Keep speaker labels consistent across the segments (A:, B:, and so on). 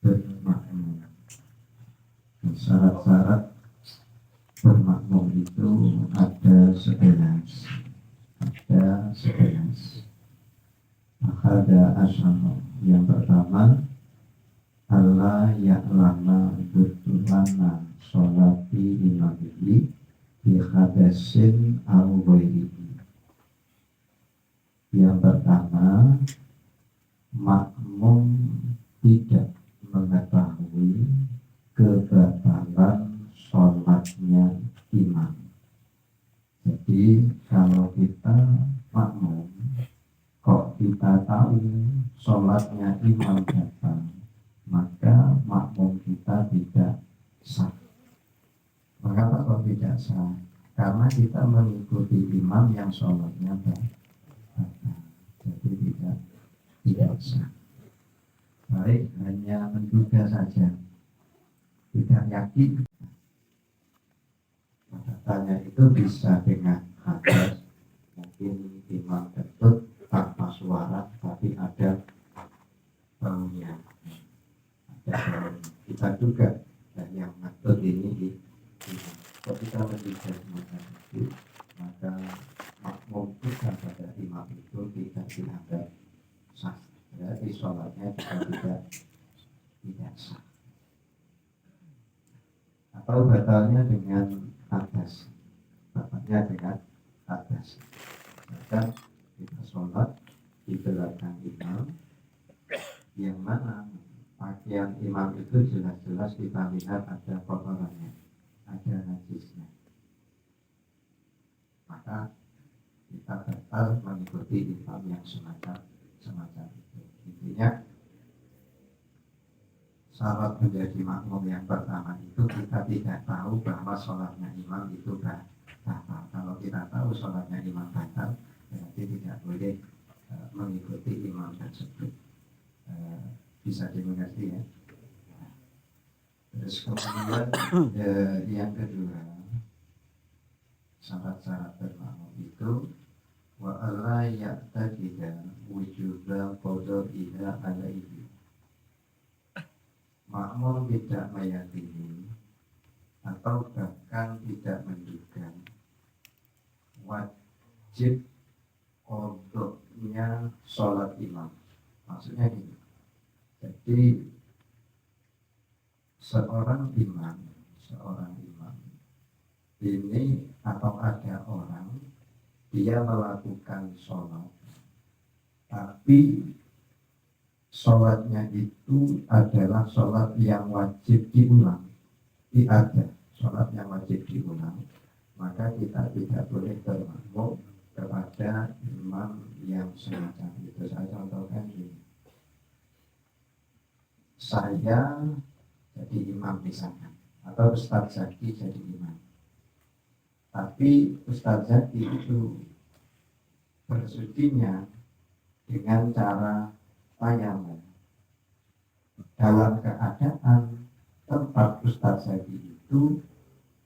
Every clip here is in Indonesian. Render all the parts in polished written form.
A: bermakmum. Syarat-syarat bermakmum itu ada 11. Ada asyara. Yang pertama, Allah ya'lama butulana sholati imamihi bi hadasin au ghairihi. Yang pertama, makmum tidak mengetahui kebatalan sholatnya imam. Jadi kalau kita makmum, kok kita tahu sholatnya imam batal, maka makmum kita tidak sah. Mengapa kok tidak sah? Karena kita mengikuti imam yang sholatnya batal, jadi tidak sah. Baik, hanya menduga saja, tidak yakin. Katanya itu bisa dengan hadis, mungkin imam kentut tanpa suara tapi ada baunya, kita juga dan yang kentut ini kalau kita menduga semacam itu, maka makmum kita pada imam itu tidak dianggap sah. Berarti sholatnya juga tidak sah. Atau batalnya dengan atas, batalnya dengan atas. Maka kita sholat di belakang imam, yang mana pakaian imam itu jelas-jelas kita lihat ada kotorannya, ada najisnya, maka kita batal mengikuti imam yang semacam itu. Intinya syarat menjadi makmum yang pertama itu kita tidak tahu bahwa sholatnya imam itu batal. Kalau kita tahu sholatnya imam batal, berarti tidak boleh mengikuti imam tersebut. Bisa dimengerti ya. Terus kemudian yang kedua, syarat-syarat bermakmum itu wa alla ya'taqida wujuba qada'iha alaihi. Makmum tidak meyakini atau bahkan tidak menduga wajib qadanya sholat imam. Maksudnya gini, jadi seorang imam ini atau ada orang dia melakukan sholat, tapi sholatnya itu adalah sholat yang wajib diulang, ada sholat yang wajib diulang, maka kita tidak boleh bermakmum kepada imam yang semacam itu. Saya contohkan ini, saya jadi imam misalkan, atau Ustadz Zaki jadi imam, tapi Ustadz Zaki itu bersucinya dengan cara tayamum dalam keadaan tempat Ustadz Zaki itu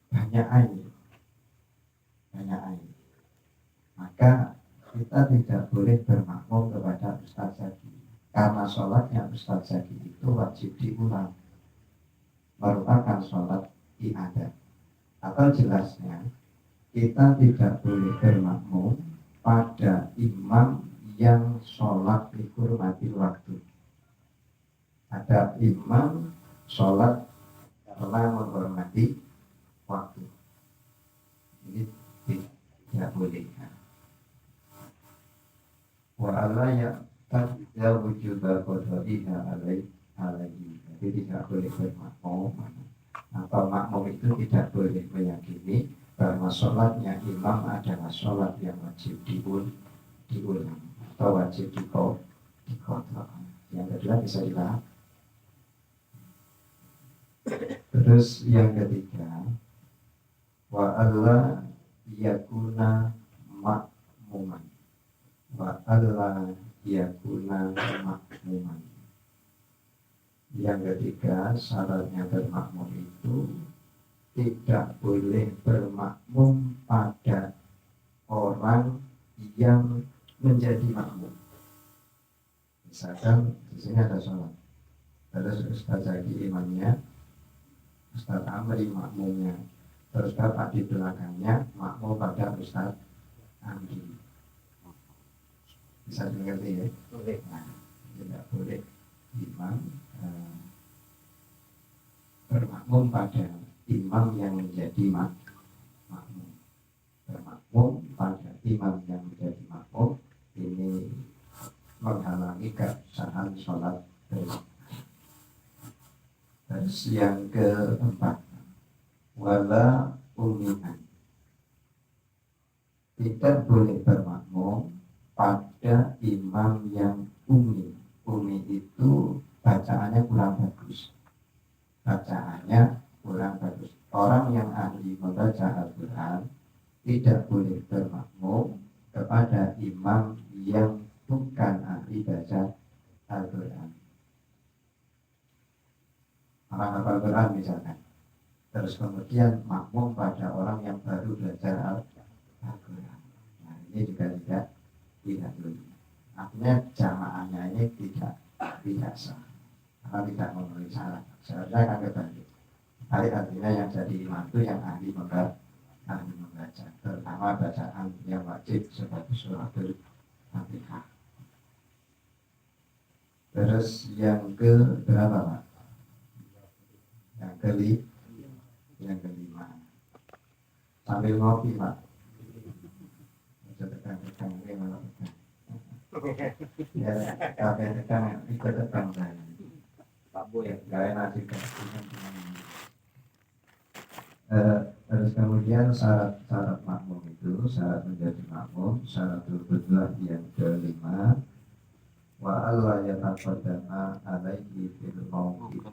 A: banyak air, maka kita tidak boleh bermakmum kepada Ustadz Zaki karena sholatnya Ustadz Zaki itu wajib diulang, merupakan sholat i'adah. Atau jelasnya, kita tidak boleh bermakmum pada imam yang sholat dihormati waktu. Ada imam sholat karena menghormati waktu, ini tidak boleh. Wa ala ya'taqida wujuba qada'iha alaihi. Jadi tidak boleh bermakmum, atau makmum itu tidak boleh meyakini bahwa sholatnya imam adalah sholat yang wajib diulang atau wajib diqadha. Yang kedua bisa dipaham. Terus yang ketiga, wa alla yakuna makmuman. Yang ketiga, syaratnya bermakmum itu tidak boleh bermakmum pada orang yang menjadi makmum. Misalkan di sini ada sholat, terus Ustaz Zaki imamnya, Ustaz Amri makmumnya, terus bapak di belakangnya makmum pada Ustaz Amri. Bisa dimengerti ya? Nah, tidak boleh imam bermakmum pada imam yang menjadi makmum. Bermakmum pada imam yang menjadi makmum ini menghalangi keabsahan sholat berjamaah. Terus yang keempat, wala umian, tidak boleh bermakmum pada imam yang umi. Umi itu bacaannya kurang bagus. Orang yang ahli membaca Al-Quran tidak boleh bermakmum kepada imam yang bukan ahli baca Al-Quran. Orang hafal Quran misalkan, terus kemudian makmum pada orang yang baru belajar Al-Quran. Nah, ini juga tidak boleh. Artinya jamaahnya ini tidak sah, karena tidak memenuhi syarat. Syaratnya akan kebalik. Balik artinya yang jadi imam itu yang ahli membaca, terutama bacaan yang wajib seperti suratul Fatihah. Terus yang ke berapa Pak? Yang kelima. Sambil ngopi Pak. Tekan-tekan ini malah tekan. Ya, kafe tekan ikut tekan saya. Pak Bu ya, gak enak sih. Terus kemudian syarat makmum itu, syarat menjadi makmum, syaratul qudwah yang kelima, wa alla yataqaddama alaihi fil mauqif.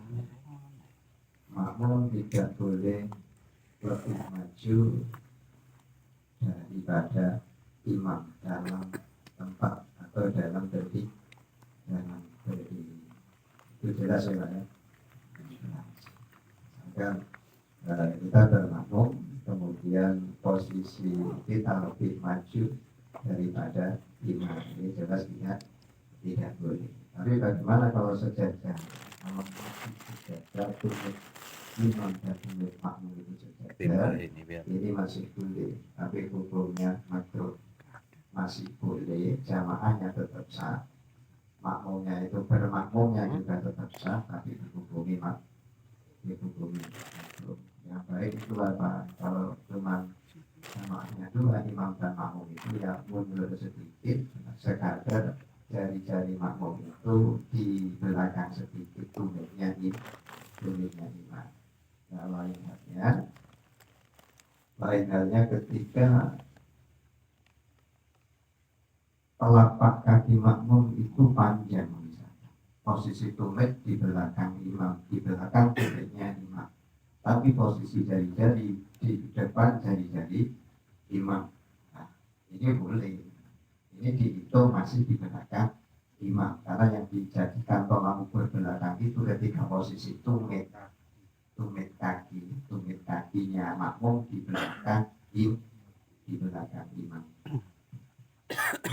A: Makmum tidak boleh lebih maju daripada imam dalam tempat atau dalam berdiri. Itu jelas ya Pak ya. Agar kita bermakmum, kemudian posisi kita lebih maju daripada imam, ini jelas tidak boleh. Tapi bagaimana kalau sejajar? Kalau sejajar tunjuk imam dan tunjuk makmum itu sejajar, ini masih boleh. Tapi hukumnya makruh, masih boleh. Jamaahnya tetap sah, makmumnya itu bermakmumnya juga tetap sah, tapi dihukumi makruh. Yang baik itu apa? Kalau cuma jamaahnya dua, imam dan makmum itu ya mundur sedikit, sekadar jari-jari makmum itu di belakang sedikit, tumitnya imam. Nah, lain halnya ketika telapak kaki makmum itu panjang, misalnya posisi tumit di belakang imam, di belakang tumitnya imam, tapi posisi jari-jari di depan jari-jari imam. Nah, ini boleh. Ini dihitung masih di belakang imam, karena yang dijadikan tolak ukur belakang itu ketika posisi tumit kakinya makmum di belakang imam.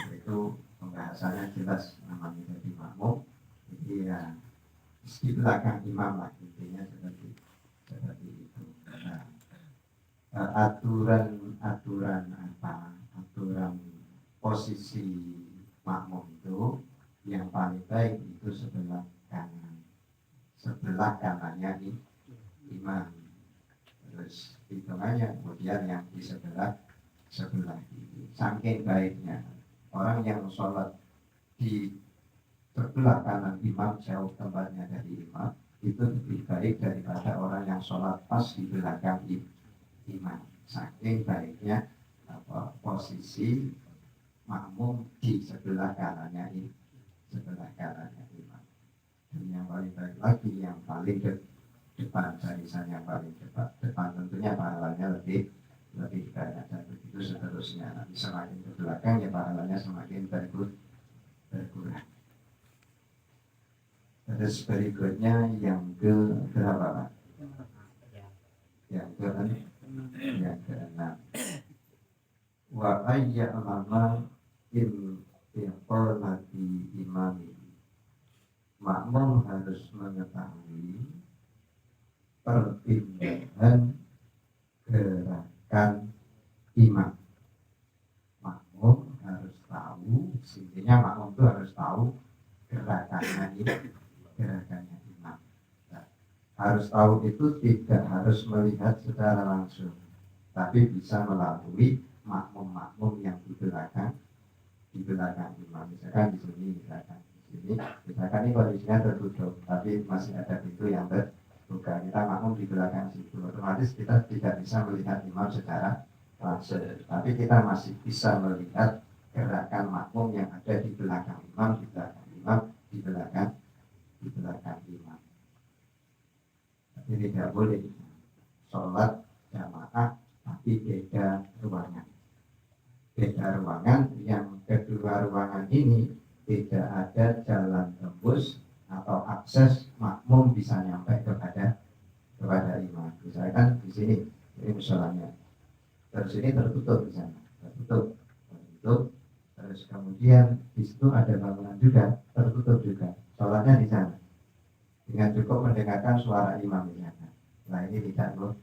A: Itu pembahasannya jelas, namanya jadi makmum. Jadi ya di belakang imam lah, intinya seperti itu. Nah, aturan posisi makmum itu yang paling baik itu sebelah kanannya imam, terus hitungannya kemudian yang di sebelah kiri. Saking baiknya orang yang sholat di sebelah kanan imam, jauh tempatnya dari imam, itu lebih baik daripada orang yang sholat pas di belakang imam. Saking baiknya posisi makmum di sebelah kanannya imam. Dan yang paling baik lagi, yang paling depan, barisan yang paling depan tentunya pahalanya lebih banyak, dan begitu seterusnya. Nanti semakin ke belakang ya pahalanya semakin berkurang. Terus berikutnya yang ke berapa Pak? Yang keenam. Wa ayya'lama in qolati imami. makmum harus mengetahui perpindahan gerakan imam. Makmum harus tahu, intinya makmum itu harus tahu gerakannya imam. Nah, harus tahu itu tidak harus melihat secara langsung, tapi bisa melalui makmum-makmum yang di belakang imam. Misalkan di sini, misalkan ini kondisinya tertutup, tapi masih ada pintu yang terbuka. Kita makmum di belakang situ, otomatis kita tidak bisa melihat imam secara langsung, tapi kita masih bisa melihat gerakan makmum yang ada di belakang imam, di belakang imam. Tapi tidak boleh sholat jamaah tapi beda ruangan. Yang kedua ruangan ini tidak ada jalan tembus atau akses makmum bisa nyampe kepada imam. Misalkan di sini, ini musholanya. Terus ini tertutup di sana, tertutup. Terus kemudian di situ ada bangunan juga, tertutup juga. Sholatnya di sana. Dengan cukup mendengarkan suara imam di sana. Nah ini tidak boleh.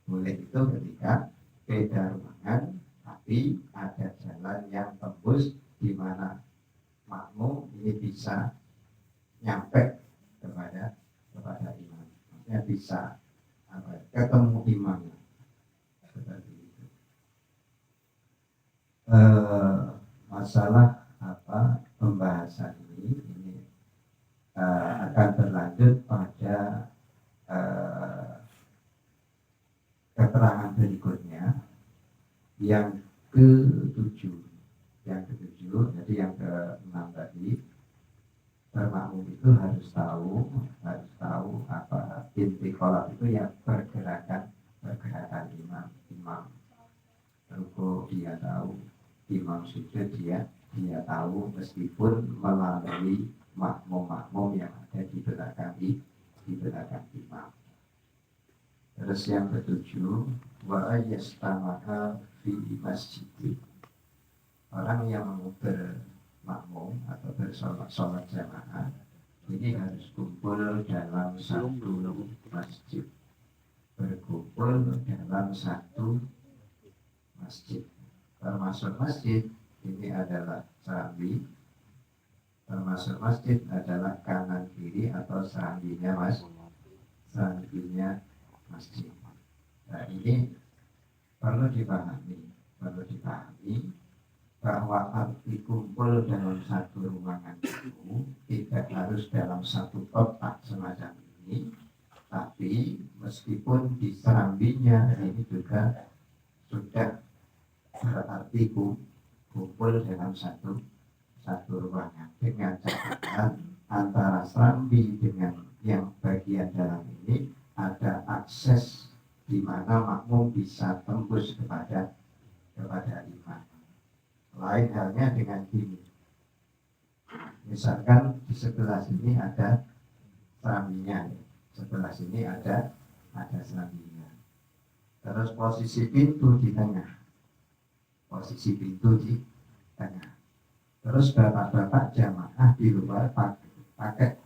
A: Boleh itu ketika beda ruangan, tapi ada jalan yang tembus di mana makmum ini bisa nyampe kepada imam. Maksudnya bisa ketemu imam. Seperti itu. Masalah pembahasan ini akan berlanjut pada keterangan berikutnya yang ke-7. Jadi yang ke-6 tadi, bermakmum itu harus tahu apa inti kholat itu ya pergerakan imam. Ruku dia tahu, imam sujud dia tahu, meskipun melalui makmum yang ada di belakang imam. Terus yang ke-7, wa yastama'a fi masjid. Orang yang bermakmum atau bersolat jamaah ini harus kumpul dalam satu masjid. Berkumpul dalam satu masjid. Termasuk masjid ini adalah serambi. Termasuk masjid adalah kanan kiri atau serambinya masjid. Nah ini perlu dipahami bahwa arti kumpul dalam satu ruangan itu tidak harus dalam satu kotak semacam ini, tapi meskipun di serambinya ini juga sudah berarti kumpul dalam satu ruangan, dengan catatan antara serambi dengan yang bagian dalam ini ada akses di mana makmum bisa tembus kepada imam. Lain halnya dengan ini. Misalkan di sebelah sini ada serambinya, sebelah sini ada serambinya. Terus posisi pintu di tengah. Terus bapak-bapak jamaah di luar pakai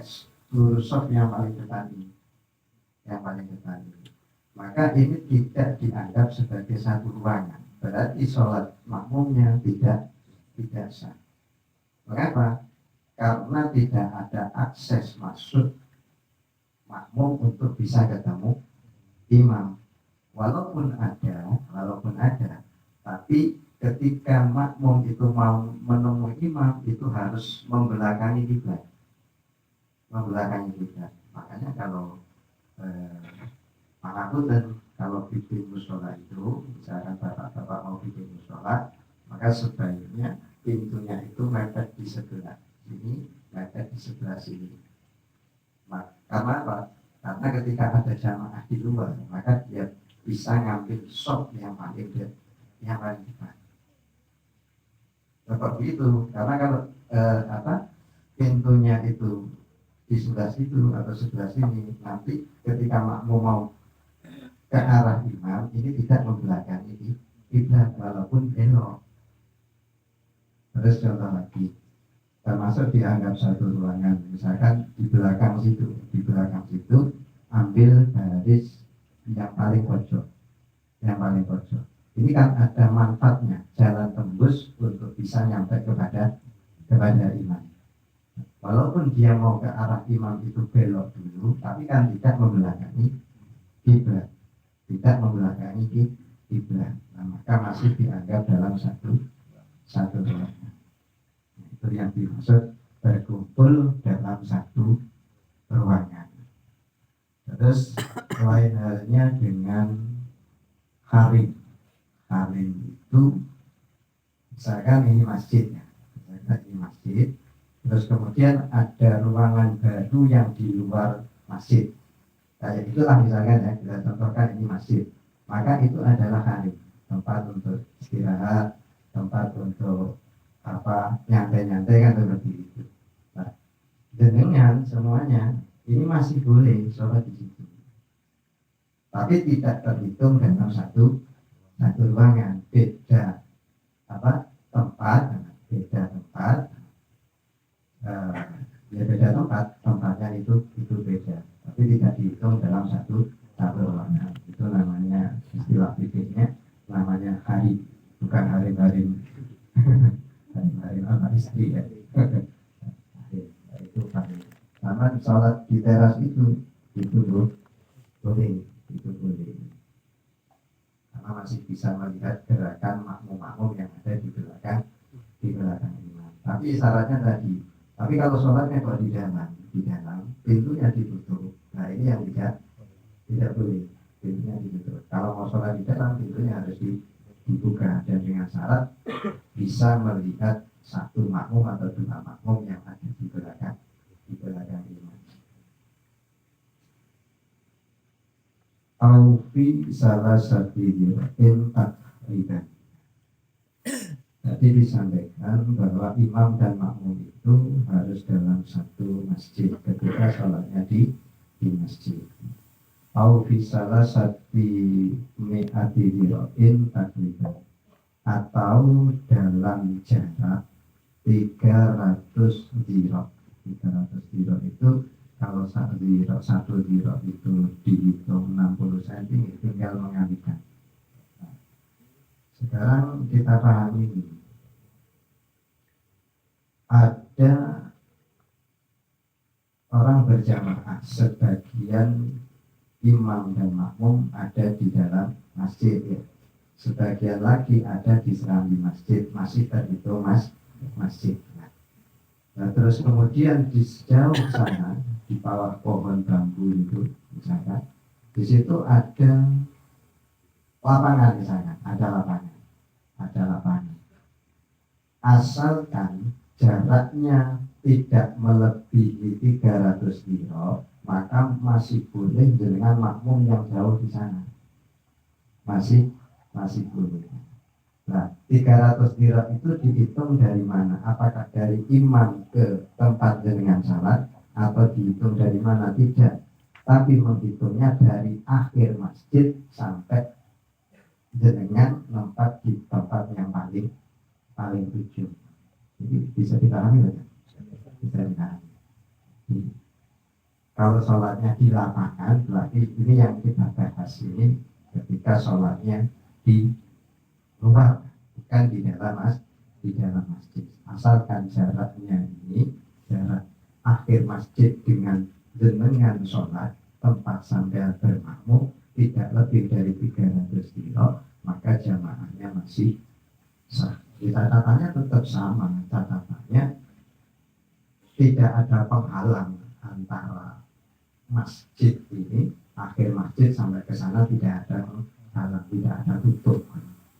A: seluruh soft yang paling depan ini. Maka ini tidak dianggap sebagai satu ruangan. Berarti sholat makmumnya tidak sah. Mengapa? Karena tidak ada akses masuk makmum untuk bisa ketemu imam. Walaupun ada, tapi ketika makmum itu mau menemui imam itu harus membelakangi kiblat. Makanya kalau manapun dan kalau bikin musola itu, misalkan bapak-bapak mau bikin musola, maka sebaiknya pintunya itu mepet di sebelah sini, mepet di sebelah sini. Karena apa? Karena ketika ada jamaah di luar, maka dia bisa ngambil shot yang paling depan. Seperti itu. Karena kalau pintunya itu di sebelah situ atau sebelah sini, nanti ketika makmum mau ke arah imam ini tidak membelakangi kiblat walaupun belok. Terus contoh lagi, termasuk dianggap satu ruangan. Misalkan di belakang situ ambil baris yang paling pojok, Ini kan ada manfaatnya, jalan tembus untuk bisa nyampe kepada imam. Walaupun dia mau ke arah imam itu belok dulu, tapi kan tidak membelakangi kiblat, Nah, maka masih dianggap dalam satu ruangan. Itu yang dimaksud berkumpul dalam satu ruangan. Terus lain halnya dengan harim. Harim itu misalkan ini masjid ya. Terus kemudian ada ruangan baru yang di luar masjid. Kayak itulah misalkan ya, kita contohkan ini masjid. Maka itu adalah harim, tempat untuk istirahat, tempat untuk nyantai-nyantai kan seperti itu. Nah, dengan semuanya ini masih boleh sholat di situ, tapi tidak terhitung dalam satu ruangan. Beda tempat, tempatnya itu beda, tapi tidak dihitung dalam satu ruangan. Itu namanya, istilah fikihnya namanya hari, bukan hari-hari apa istri ya. Itu hari. Sama sholat di teras itu boleh, karena masih bisa melihat gerakan makmum-makmum yang ada di belakang imam. Tapi syaratnya tadi, tapi kalau sholatnya kalau di dalam pintunya ditutup, nah ini yang tidak boleh, pintunya ditutup. Kalau mau sholat di dalam, pintunya harus dibuka, dan dengan syarat bisa melihat satu makmum atau dua makmum yang ada di belakang imam. Aufi salah satu takriban. Jadi disampaikan bahwa imam dan makmum itu harus dalam satu masjid ketika sholatnya di masjid. Aufi salah satu mi'ati diro'in takriban, atau dalam jarak 300 dirok. 300 dirok itu, kalau satu dirok itu dihitung 60 cm, tinggal mengalihkan. Nah, sekarang kita pahami ini. Ada orang berjamaah, sebagian imam dan makmum ada di dalam masjid ya. Sebagian lagi ada di serambi masjid, masih terhitung masjid. Nah, terus kemudian di jauh sana, di bawah pohon bambu itu, misalkan, di situ ada lapangan, misalkan, ada lapangan. Asalkan jaraknya tidak melebihi 300 kilo, maka masih boleh dengan makmum yang jauh di sana. Masih boleh. Nah, 300 dirham itu dihitung dari mana? Apakah dari imam ke tempat jenengan salat, atau dihitung dari mana? Tidak, tapi menghitungnya dari akhir masjid sampai jenengan tempat di tempat yang paling ujung. Jadi bisa dipahami tidak? Bisa dipahami. Kalau sholatnya di lapangan, berarti ini yang kita bahas ini ketika sholatnya di luar, bukan di dalam masjid. Asalkan jaraknya ini jarak akhir masjid dengan jenengan sholat, tempat sampai bermakmum tidak lebih dari 300 kilo, maka jamaahnya masih sah. Catatannya tetap sama, catatannya tidak ada penghalang antara masjid ini, akhir masjid sampai ke sana tidak ada penghalang, tidak ada tutup,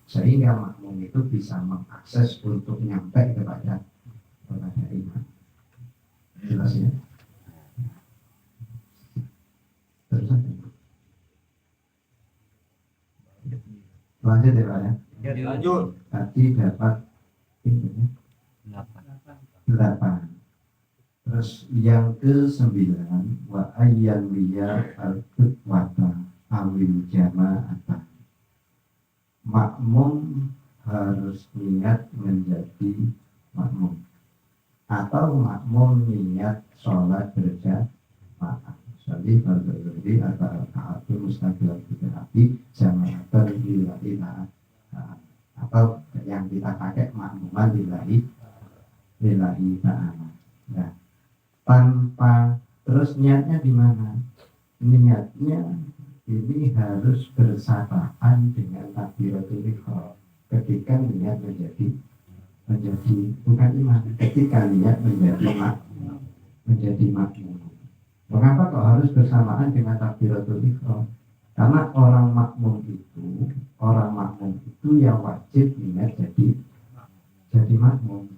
A: sehingga makmum itu bisa mengakses untuk nyampe kepada imam. Jelas ya? Terus aja. Lanjut ya Pak ya?
B: Lanjut.
A: Tadi dapat ini 8. Terus yang ke-9, wa ayyan liya al-qudwata awil jama'ata. Makmum harus niat menjadi makmum, atau makmum niat sholat berjamaah. Sholli fardhu atau rakaat mustaqil hati jama'atan lillahi ta'ala, atau yang kita pakai makmuman lillahi ta'ala. Nah, tanpa terus niatnya di mana? Niatnya ini harus bersamaan dengan takbiratul ihram ketika niat menjadi bukan imam, ketika niat menjadi makmum. Mengapa kok harus bersamaan dengan takbiratul ihram? Karena orang makmum itu yang wajib niat jadi makmum.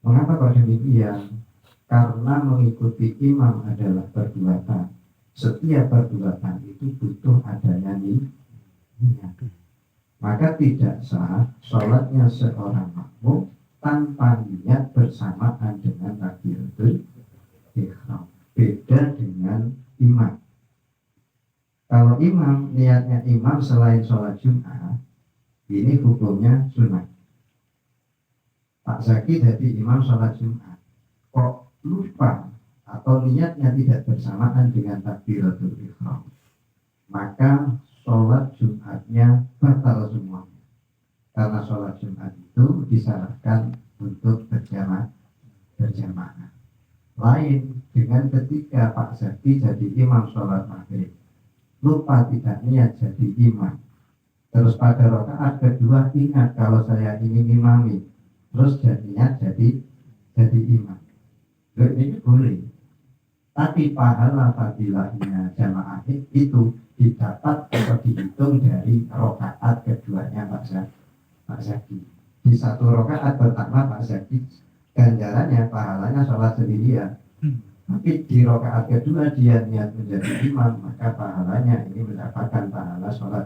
A: Mengapa kok demikian? Karena mengikuti imam adalah perbuatan. Setiap perbuatan itu butuh adanya niat. Maka tidak sah sholatnya seorang makmum tanpa niat bersamaan dengan takbiratul ihram. Beda dengan imam. Kalau imam, niatnya imam selain sholat Jumat, ini hukumnya sunat. Pak Zaki jadi imam sholat Jumat, kok lupa atau niatnya tidak bersamaan dengan takbiratul ihram, maka sholat Jumatnya batal semua. Karena sholat Jumat itu disarankan untuk berjamaah. Lain dengan ketika Pak Zaki jadi imam sholat maghrib, lupa tidak niat jadi imam, terus pada rakaat kedua ingat kalau saya ingin imami, terus niat jadi imam. Ini boleh, tapi pahala fadilahnya jamaah itu didapat atau dihitung dari rakaat keduanya Pak Zaki. Di satu rakaat pertama Pak Zaki ganjarannya pahalanya sholat sendirian, tapi di rakaat kedua dia niat menjadi imam, maka pahalanya ini mendapatkan pahala sholat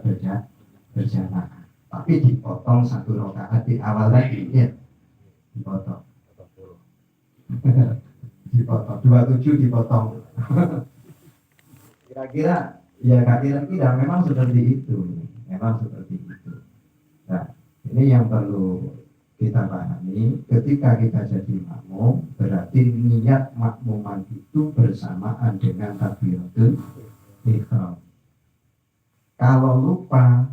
A: berjamaah. Tapi dipotong satu rakaat di awal lagi, ya dipotong. Dipotong 27 dipotong. Kira-kira memang seperti itu. Nah, ini yang perlu kita pahami. Ketika kita jadi makmum, berarti niat makmuman itu bersamaan dengan takbiratul ihram. Kalau lupa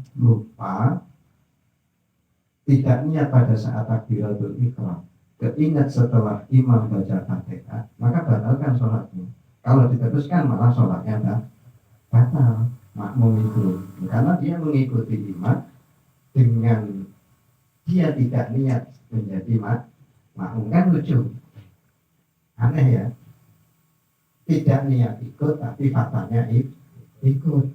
A: tidak niat pada saat takbiratul ihram, keingat setelah imam baca Fatihah, maka batalkan sholatnya. Kalau diteruskan malah sholatnya batal makmum itu, karena dia mengikuti imam dengan dia tidak niat menjadi makmum. Kan lucu, aneh ya, tidak niat ikut tapi faktanya ikut,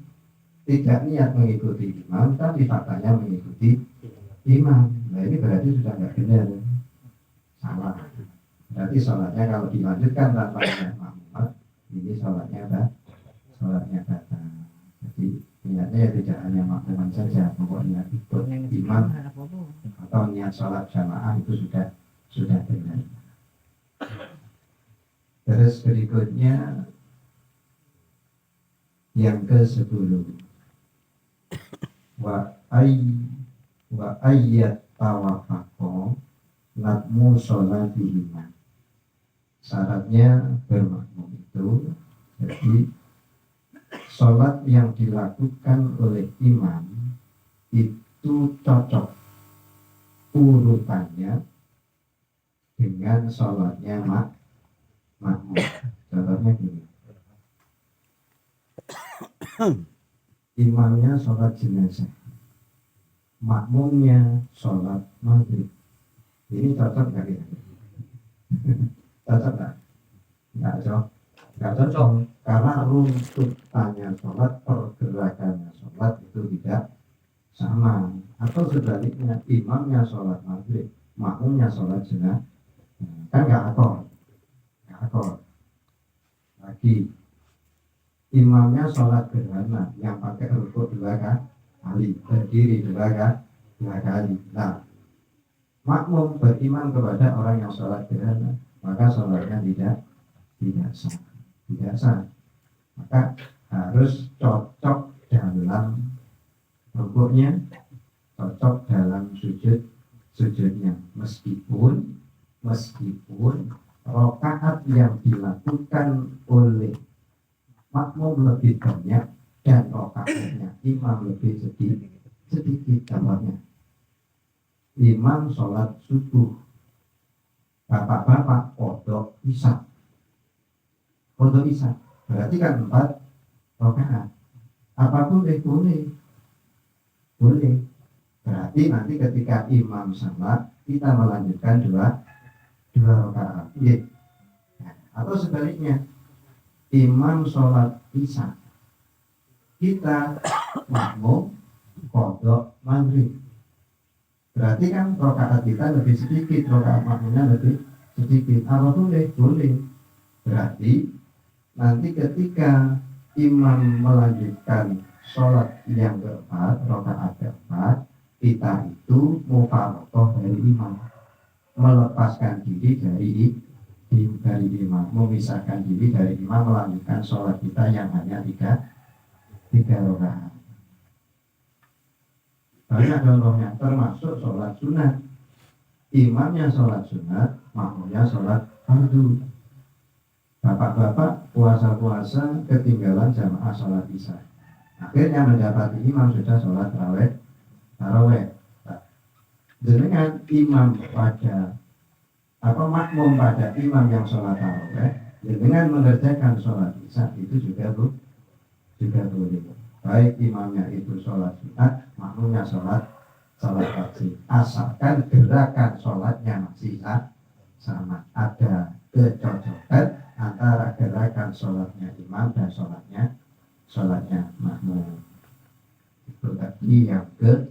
A: tidak niat mengikuti imam tapi faktanya mengikuti imam. Nah ini berarti sudah nggak benar, salah. Berarti sholatnya kalau dilanjutkan tanpa niat makmum, ini sholatnya batal. Jadi niatnya ya tidak hanya makmuman saja, pokoknya ikut imam atau niat sholat jamaah itu sudah benar. Terus berikutnya yang ke-10, wa ayyat tawafaqo natmu sholatihima. Syaratnya bermakmum itu jadi sholat yang dilakukan oleh imam itu cocok urutannya dengan sholatnya makmum. Contohnya gini, imamnya sholat jenazah, makmumnya sholat maghrib, ini cocok nggak ya? Cocok nggak? Nggak cocok, karena runtutannya sholat, pergerakannya sholat itu tidak sama. Atau sebaliknya, imamnya sholat maghrib, makmumnya sholat jenazah, kan nggak akor. Lagi imamnya sholat gerhana yang pakai rukuk 2 kali, berdiri 2 kali. Nah, makmum beriman kepada orang yang sholat gerhana, maka sholatnya tidak sah. Maka harus cocok dalam rukuknya, cocok dalam sujudnya, meskipun meskipun rakaat yang dilakukan oleh makmum lebih banyak dan rakaatnya imam lebih sedikit contohnya imam sholat subuh bapak-bapak kodok isya berarti kan 4 rakaat apa boleh berarti nanti ketika imam salat kita melanjutkan dua rakaat atau sebaliknya imam sholat isya kita makmum kodok maghrib berarti kan rakaat kita lebih sedikit rakaat makmumnya lebih sedikit apa boleh berarti nanti ketika imam melanjutkan sholat yang keempat rakaat keempat kita itu mufaroqah dari imam melepaskan diri dari imam memisahkan diri dari imam melanjutkan sholat kita yang hanya tiga rakaat. Banyak contohnya termasuk sholat sunat imamnya sholat sunat makmumnya sholat fardu bapak-bapak puasa ketinggalan jamaah sholat isya akhirnya mendapati imam sudah sholat taraweh dengan imam pada makmum pada imam yang sholat taraweh dengan mengerjakan sholat isya itu juga boleh baik imamnya itu sholat sunat makmumnya sholat wajib asalkan gerakan sholatnya masih sama ada kecocokan antara gerakan sholatnya imam dan sholatnya makmum itu tadi yang ke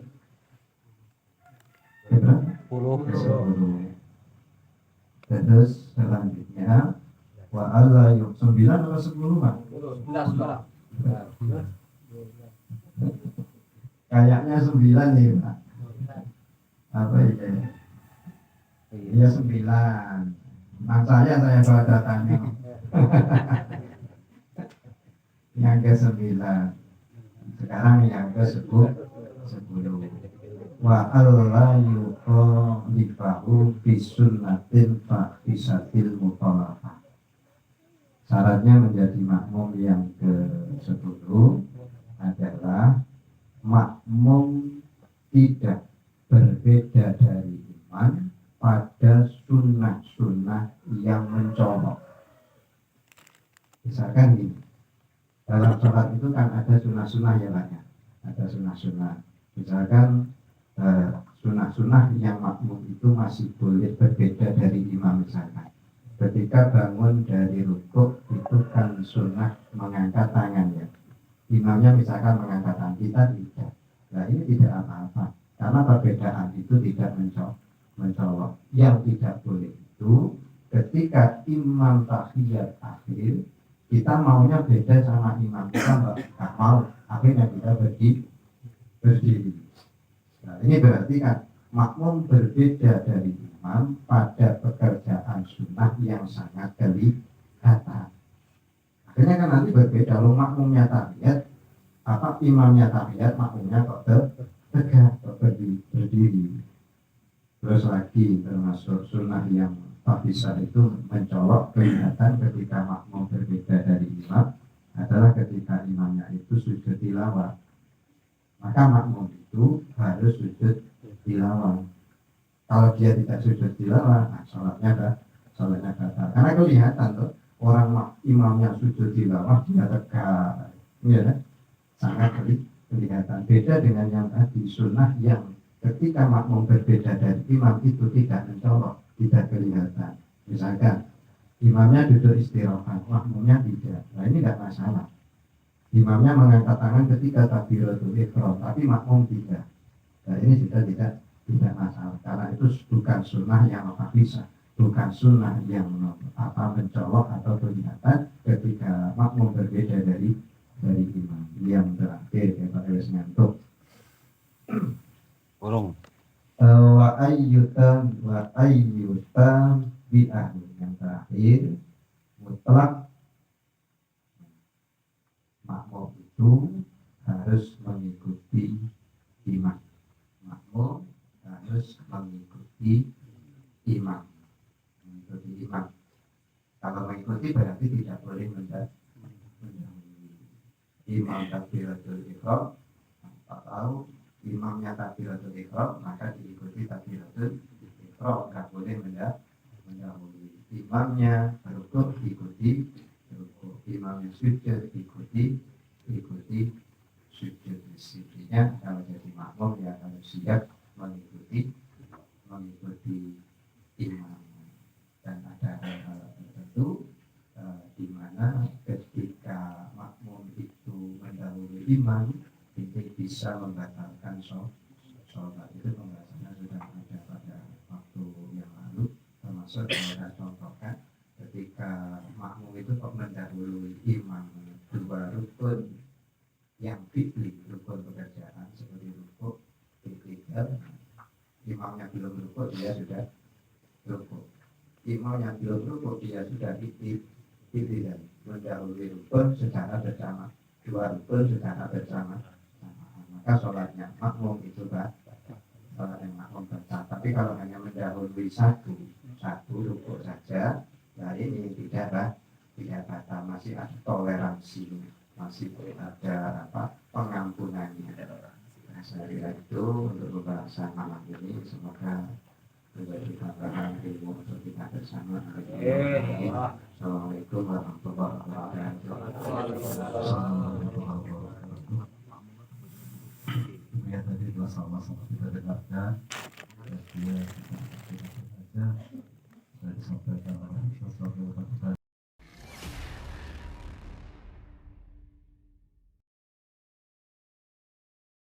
A: 10. Terus selanjutnya wa alla 9 atau 10 Pak? 11. Kayaknya 9 nih Pak. Apa ini? Iya 9. Nah saya bawa datanya. Yang ke 9. Sekarang yang ke 10. Wa alla yuqalifahu bisunnatin fahisatil mutalafah. Syaratnya menjadi makmum yang ke-10 adalah makmum tidak berbeda dari imam pada sunnah-sunnah yang mencolok. Misalkan gini, dalam sholat itu kan ada sunnah-sunnah ya banyak. Ada sunnah-sunnah. Misalkan sunnah-sunnah yang makmum itu masih boleh berbeda dari imam misalkan. Ketika bangun dari rukuk itu kan sunnah mengangkat tangan ya. Imamnya misalkan mengangkat tangan, kita tidak. Nah ini tidak apa-apa karena perbedaan itu tidak mencolok. Yang tidak boleh itu ketika imam tahiyat akhir kita maunya beda sama imam, kita nggak mau, akhirnya kita berdiri. Nah ini berarti kan makmum berbeda dari imam pada pekerjaan sunnah yang sangat kelihatan. Akhirnya kan nanti berbeda, kalau makmumnya tahiyat, imamnya tahiyat, makmumnya kok tegak, kok berdiri. Terus lagi termasuk sunnah yang tak bisa itu mencolok kelihatan ketika makmum berbeda dari imam adalah ketika imamnya itu sujud tilawah. Maka makmum itu harus sujud tilawah. Kalau dia tidak sujud tilawah, sholatnya batal. Karena kelihatan tuh orang imamnya sujud tilawah dia tegak, ya kan? Sangat kelihatan. Beda dengan yang tadi sunnah yang ketika makmum berbeda dari imam itu tidak mencolok, tidak kelihatan. Misalkan imamnya duduk istirahat, makmumnya tidak. Nah ini tidak masalah. Imamnya mengangkat tangan ketika takbiratul ihram, tapi makmum tidak. Nah ini sudah tidak masalah karena itu bukan sunnah yang bisa, bukan sunnah yang mencolok atau kelihatan ketika makmum berbeda dari imam. Yang terakhir Pak Elis ngantuk.
B: Burung.
A: Wa ayyutan bi'ah. Yang terakhir mutlak makmum itu harus mengikuti imam. Makmum harus mengikuti imam. diikuti berarti tidak boleh mendahului. Imam takbiratul ihram atau imamnya takbiratul ihram maka diikuti takbiratul ihram, nggak boleh mendahului. Imamnya rukuk ikuti rukuk, imamnya sujud ikuti sujud. Intinya kalau jadi makmum ya harus siap mengikuti imam. Dan ada hal-hal tertentu di mana ketika makmum itu mendahului imam itu bisa membatalkan sholat. Itu pembahasannya sudah ada pada waktu yang lalu, termasuk saya contohkan ketika makmum itu kok mendahului imam dua rukun yang fikih, rukun pekerjaan seperti rukuk, iktidal. Imamnya belum rukuk dia sudah rukuk, imam yang belum rukuk dia sudah iktidal, mendahului rukun secara bersama, dua rukun secara bersama, maka sholatnya makmum itu sholat yang makmum batal. Tapi kalau hanya mendahului satu rukuk saja, nah ini tidak batal, masih ada toleransi, masih ada pengampunannya. Nah, saya kira itu untuk pembahasan malam ini, semoga menjadi tambahan ilmu untuk kita bersama. Assalamualaikum warahmatullahi wabarakatuh. Ya tadi dua sama-sama kita dengarkan, dia kita saja sudah disampaikan oleh Ustaz